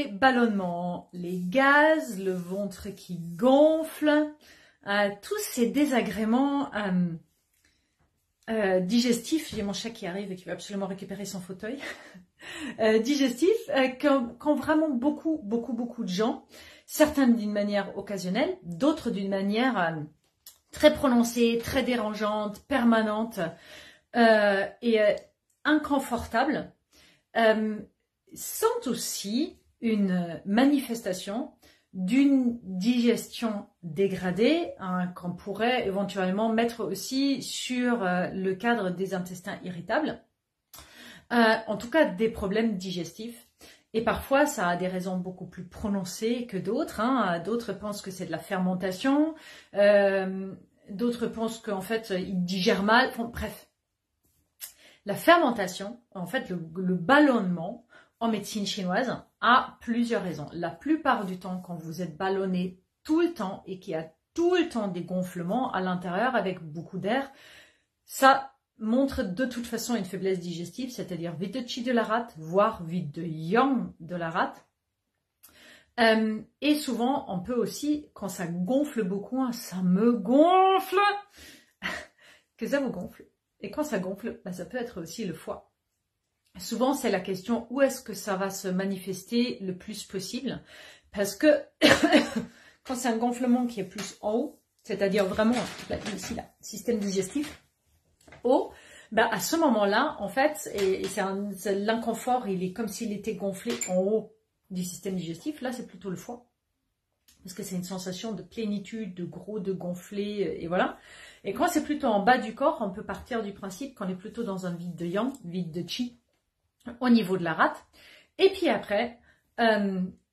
les ballonnements, les gaz, le ventre qui gonfle, tous ces désagréments digestifs, j'ai mon chat qui arrive et qui veut absolument récupérer son fauteuil, digestifs, qu'ont vraiment beaucoup de gens, certains d'une manière occasionnelle, d'autres d'une manière très prononcée, très dérangeante, permanente et inconfortable, sont aussi une manifestation d'une digestion dégradée qu'on pourrait éventuellement mettre aussi sur le cadre des intestins irritables, en tout cas des problèmes digestifs. Et parfois, ça a des raisons beaucoup plus prononcées que d'autres. D'autres pensent que c'est de la fermentation, d'autres pensent qu'en fait, ils digèrent mal. Enfin, bref, la fermentation, en fait, le ballonnement, en médecine chinoise, a plusieurs raisons. La plupart du temps, quand vous êtes ballonné tout le temps et qu'il y a tout le temps des gonflements à l'intérieur avec beaucoup d'air, ça montre de toute façon une faiblesse digestive, c'est-à-dire vide de qi de la rate, voire vide de yang de la rate. Et souvent, on peut aussi, quand ça gonfle beaucoup, ça me gonfle, que ça vous gonfle. Et quand ça gonfle, ça peut être aussi le foie. Souvent, c'est la question où est-ce que ça va se manifester le plus possible. Parce que quand c'est un gonflement qui est plus en haut, c'est-à-dire vraiment, ici, là, système digestif, haut, à ce moment-là, en fait, et c'est l'inconfort, il est comme s'il était gonflé en haut du système digestif. Là, c'est plutôt le foie. Parce que c'est une sensation de plénitude, de gros, de gonflé, et voilà. Et quand c'est plutôt en bas du corps, on peut partir du principe qu'on est plutôt dans un vide de yang, vide de qi, au niveau de la rate. Et puis après,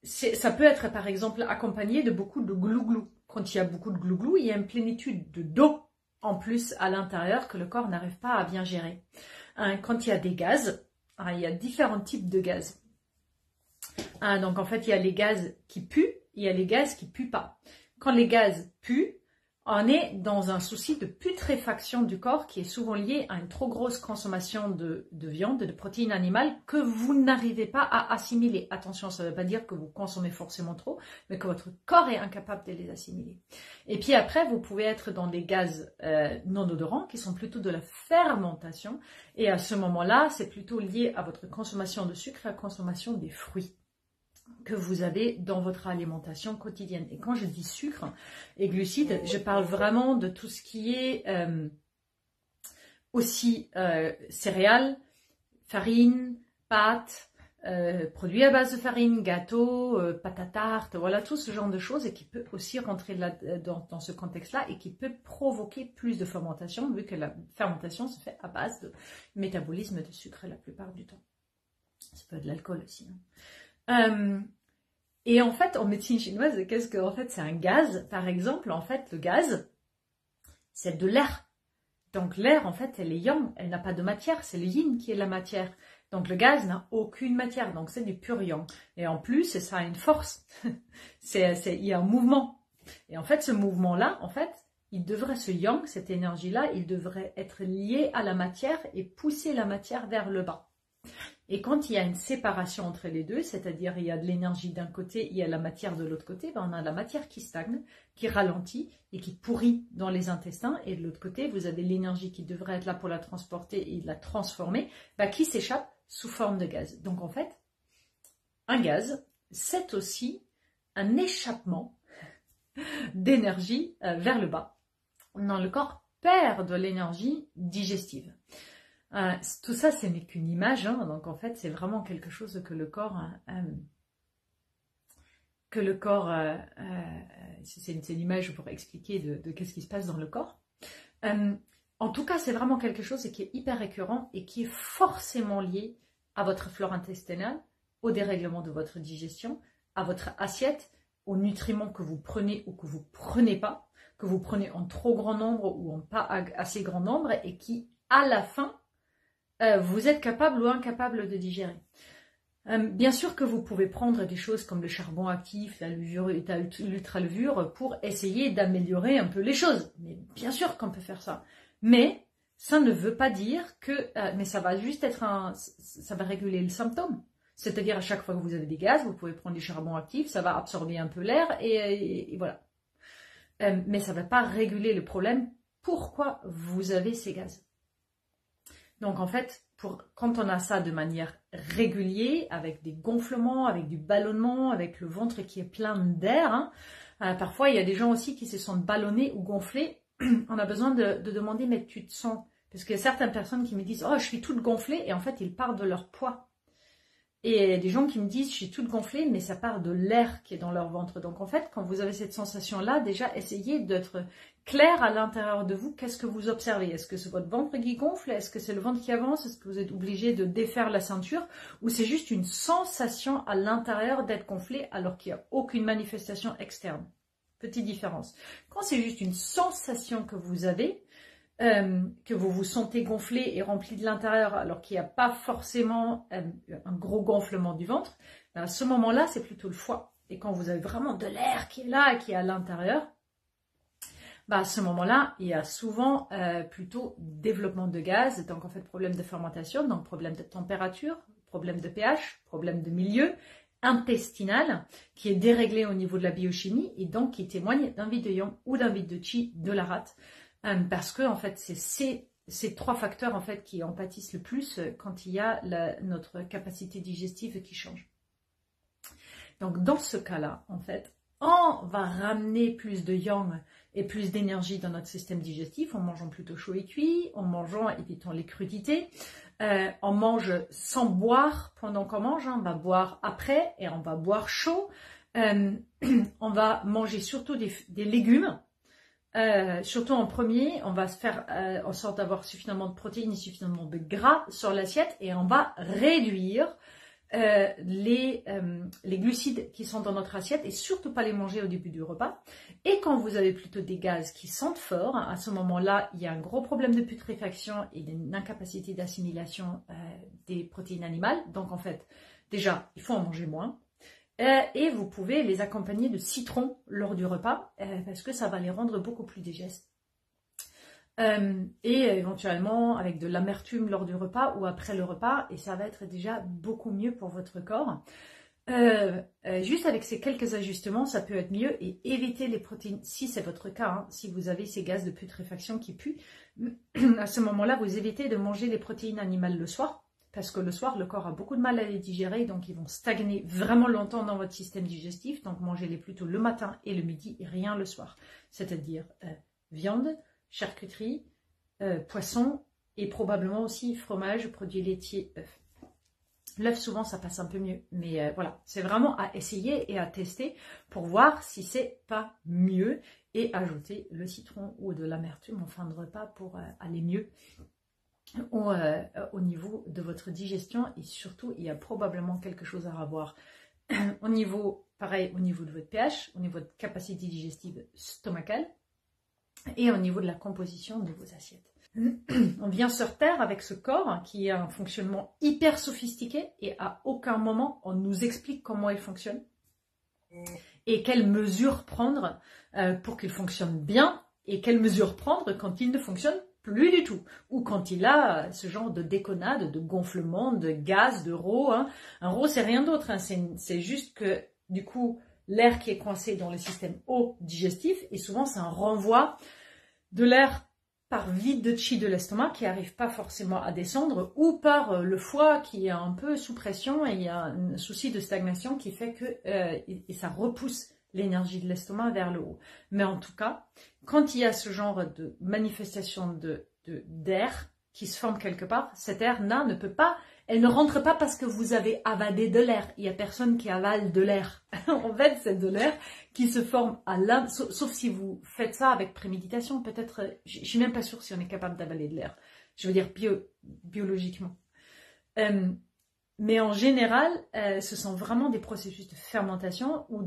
ça peut être par exemple accompagné de beaucoup de glouglou. Quand il y a beaucoup de glouglou, il y a une plénitude d'eau en plus à l'intérieur que le corps n'arrive pas à bien gérer. Quand il y a des gaz, il y a différents types de gaz. Donc en fait, il y a les gaz qui puent, il y a les gaz qui puent pas. Quand les gaz puent, on est dans un souci de putréfaction du corps qui est souvent lié à une trop grosse consommation de viande, de protéines animales que vous n'arrivez pas à assimiler. Attention, ça ne veut pas dire que vous consommez forcément trop, mais que votre corps est incapable de les assimiler. Et puis après, vous pouvez être dans des gaz non odorants qui sont plutôt de la fermentation. Et à ce moment-là, c'est plutôt lié à votre consommation de sucre et à la consommation des fruits que vous avez dans votre alimentation quotidienne. Et quand je dis sucre et glucides, je parle vraiment de tout ce qui est aussi céréales, farine, pâtes, produits à base de farine, gâteaux, pâte à tarte, voilà, tout ce genre de choses et qui peut aussi rentrer là, dans ce contexte-là et qui peut provoquer plus de fermentation vu que la fermentation se fait à base de métabolisme de sucre la plupart du temps. Ça peut être de l'alcool aussi. Et en fait, en médecine chinoise, qu'est-ce que, en fait, c'est un gaz, par exemple, en fait, le gaz, c'est de l'air. Donc l'air, en fait, elle est yang, elle n'a pas de matière, c'est le yin qui est la matière. Donc le gaz n'a aucune matière, donc c'est du pur yang. Et en plus, ça a une force, il y a un mouvement. Et en fait, ce mouvement-là, en fait, il devrait, ce yang, cette énergie-là, il devrait être lié à la matière et pousser la matière vers le bas. Et quand il y a une séparation entre les deux, c'est-à-dire il y a de l'énergie d'un côté, il y a la matière de l'autre côté, on a la matière qui stagne, qui ralentit et qui pourrit dans les intestins. Et de l'autre côté, vous avez l'énergie qui devrait être là pour la transporter et la transformer, qui s'échappe sous forme de gaz. Donc en fait, un gaz, c'est aussi un échappement d'énergie vers le bas. Dans le corps perd de l'énergie digestive. Tout ça, ce n'est qu'une image, donc en fait, c'est vraiment quelque chose que le corps, c'est une image pour expliquer de qu'est-ce qui se passe dans le corps. En tout cas, c'est vraiment quelque chose qui est hyper récurrent et qui est forcément lié à votre flore intestinale, au dérèglement de votre digestion, à votre assiette, aux nutriments que vous prenez ou que vous prenez pas, que vous prenez en trop grand nombre ou en pas assez grand nombre et qui, à la fin, vous êtes capable ou incapable de digérer. Bien sûr que vous pouvez prendre des choses comme le charbon actif, la levure et l'ultralevure pour essayer d'améliorer un peu les choses. Mais bien sûr qu'on peut faire ça. Mais ça ne veut pas dire que... mais ça va juste être ça va réguler le symptôme. C'est-à-dire à chaque fois que vous avez des gaz, vous pouvez prendre du charbon actif, ça va absorber un peu l'air et voilà. Mais ça ne va pas réguler le problème. Pourquoi vous avez ces gaz? Donc en fait, quand on a ça de manière régulière, avec des gonflements, avec du ballonnement, avec le ventre qui est plein d'air, parfois il y a des gens aussi qui se sentent ballonnés ou gonflés. On a besoin de demander, mais tu te sens... Parce qu'il y a certaines personnes qui me disent, oh je suis toute gonflée, et en fait ils parlent de leur poids. Et des gens qui me disent, je suis toute gonflée, mais ça part de l'air qui est dans leur ventre. Donc en fait, quand vous avez cette sensation-là, déjà essayez d'être clair à l'intérieur de vous. Qu'est-ce que vous observez? Est-ce que c'est votre ventre qui gonfle? Est-ce que c'est le ventre qui avance? Est-ce que vous êtes obligé de défaire la ceinture? Ou c'est juste une sensation à l'intérieur d'être gonflé alors qu'il n'y a aucune manifestation externe? Petite différence. Quand c'est juste une sensation que vous avez, que vous vous sentez gonflé et rempli de l'intérieur alors qu'il n'y a pas forcément un gros gonflement du ventre, à ce moment-là, c'est plutôt le foie. Et quand vous avez vraiment de l'air qui est là et qui est à l'intérieur, à ce moment-là, il y a souvent plutôt développement de gaz, donc en fait problème de fermentation, donc problème de température, problème de pH, problème de milieu intestinal qui est déréglé au niveau de la biochimie et donc qui témoigne d'un vide de yang ou d'un vide de qi de la rate. Parce que en fait, c'est ces trois facteurs en fait qui en pâtissent le plus quand il y a notre capacité digestive qui change. Donc dans ce cas-là, en fait, on va ramener plus de yang et plus d'énergie dans notre système digestif en mangeant plutôt chaud et cuit, en mangeant, évitant les crudités. On mange sans boire pendant qu'on mange, on va boire après et on va boire chaud. On va manger surtout des légumes. Surtout en premier, on va se faire en sorte d'avoir suffisamment de protéines et suffisamment de gras sur l'assiette et on va réduire les glucides qui sont dans notre assiette et surtout pas les manger au début du repas. Et quand vous avez plutôt des gaz qui sentent fort, à ce moment-là, il y a un gros problème de putréfaction et une incapacité d'assimilation des protéines animales. Donc en fait, déjà, il faut en manger moins. Et vous pouvez les accompagner de citron lors du repas parce que ça va les rendre beaucoup plus digestes. Et éventuellement avec de l'amertume lors du repas ou après le repas et ça va être déjà beaucoup mieux pour votre corps. Juste avec ces quelques ajustements, ça peut être mieux et éviter les protéines, si c'est votre cas, si vous avez ces gaz de putréfaction qui puent, à ce moment-là, vous évitez de manger les protéines animales le soir. Parce que le soir, le corps a beaucoup de mal à les digérer, donc ils vont stagner vraiment longtemps dans votre système digestif. Donc mangez-les plutôt le matin et le midi et rien le soir. C'est-à-dire viande, charcuterie, poisson et probablement aussi fromage, produits laitiers, œufs. L'œuf, souvent, ça passe un peu mieux. Mais voilà, c'est vraiment à essayer et à tester pour voir si c'est pas mieux et ajouter le citron ou de l'amertume en fin de repas pour aller mieux. Au niveau de votre digestion et surtout il y a probablement quelque chose à revoir au niveau, pareil au niveau de votre pH, au niveau de capacité digestive stomacale et au niveau de la composition de vos assiettes. On vient sur Terre avec ce corps qui a un fonctionnement hyper sophistiqué et à aucun moment on nous explique comment il fonctionne et quelles mesures prendre pour qu'il fonctionne bien et quelles mesures prendre quand il ne fonctionne plus du tout, ou quand il a ce genre de déconnade, de gonflement, de gaz, de RAW. Un RAW, c'est rien d'autre, c'est juste que, du coup, l'air qui est coincé dans le système eau digestif, et souvent c'est un renvoi de l'air par vide de qi de l'estomac qui n'arrive pas forcément à descendre, ou par le foie qui est un peu sous pression, et il y a un souci de stagnation qui fait que et ça repousse l'énergie de l'estomac vers le haut. Mais en tout cas, quand il y a ce genre de manifestation d'air qui se forme quelque part, cet air-là ne peut pas, elle ne rentre pas parce que vous avez avalé de l'air. Il n'y a personne qui avale de l'air. En fait, c'est de l'air qui se forme à l'intérieur, sauf si vous faites ça avec préméditation, peut-être, je ne suis même pas sûre si on est capable d'avaler de l'air. Je veux dire biologiquement. Mais en général, ce sont vraiment des processus de fermentation ou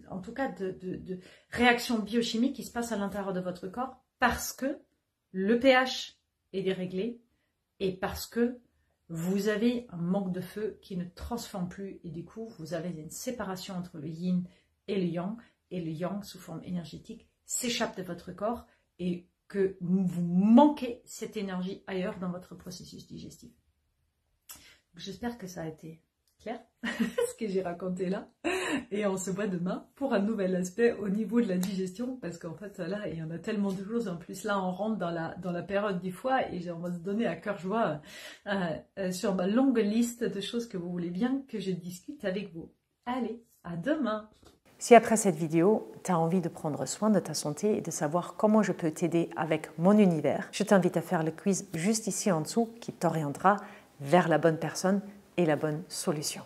en tout cas de réactions biochimiques qui se passent à l'intérieur de votre corps parce que le pH est déréglé et parce que vous avez un manque de feu qui ne transforme plus et du coup, vous avez une séparation entre le yin et le yang sous forme énergétique s'échappe de votre corps et que vous manquez cette énergie ailleurs dans votre processus digestif. J'espère que ça a été clair. clair ce que j'ai raconté là. Et on se voit demain pour un nouvel aspect au niveau de la digestion, parce qu'en fait là il y en a tellement de choses. En plus là on rentre dans la période du foie et on va se donner à cœur joie sur ma longue liste de choses que vous voulez bien que je discute avec vous. Allez, à demain. Si après cette vidéo, tu as envie de prendre soin de ta santé et de savoir comment je peux t'aider avec mon univers, je t'invite à faire le quiz juste ici en dessous qui t'orientera vers la bonne personne et la bonne solution.